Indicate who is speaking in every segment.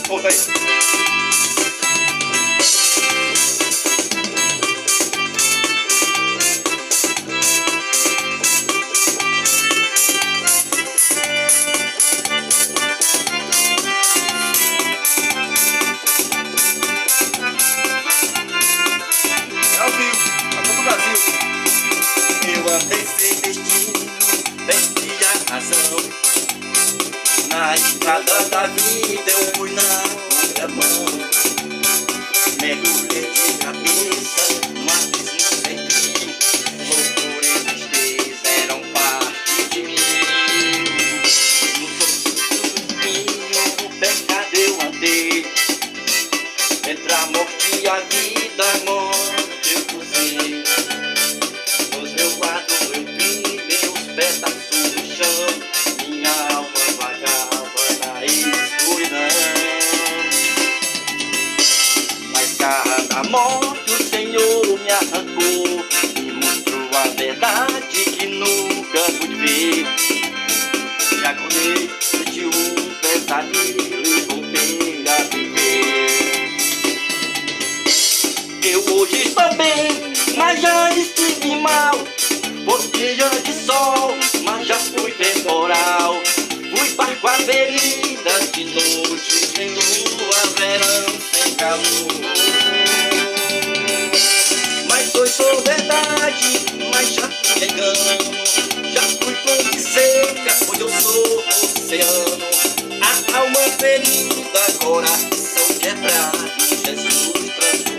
Speaker 1: Volta aí. É ao vivo, a todo o Brasil. Eu andei sem destino, perdi a razão. Na estrada da vida eu fui na contramão. Mergulhei de cabeça num abismo sem fim. Loucura e tristeza eram parte de mim. No sofrimento do pecado eu andei. Entre a morte e a vida, a morte eu cruzei. Nos meus lados eu vi meus pedaços no chão. Minha alma vagava na escuridão. Mas cada morte o Senhor me arrancou. Me mostrou a verdade que nunca pude ver. Me acordei de um pesadelo e voltei a viver. Eu hoje estou bem, mas já estive mal. Por dia de sol, mas já fui temporal. Fui barco à avenida de noite, sem lua, verão, sem calor. Mas hoje sou verdade, mas já fui engano. Já fui fonte seca, hoje eu sou oceano. A alma ferida, coração quebrado, Jesus tratou.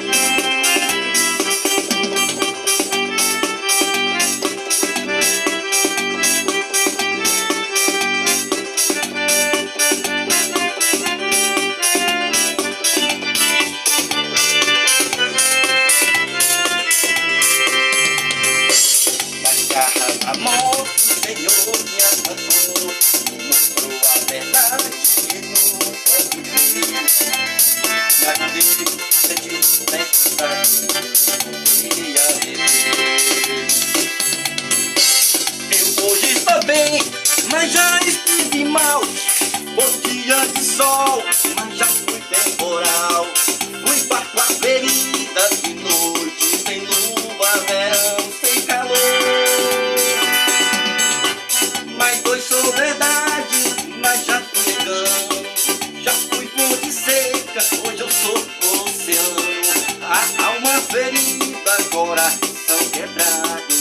Speaker 1: A morte, o Senhor me arrancou. Me mostrou a verdade que nunca pude ver. Me acordei, senti tempestade e a rever. Eu hoje estou bem, mas já estive mal. Por dia de sol, mas já fui temporal. Fui barco à ferida de noite, sem lua, verão, sem calor. Mas hoje sou verdade, mas já fui engano. Já fui fonte seca, hoje eu sou oceano. A alma ferida, coração quebrado.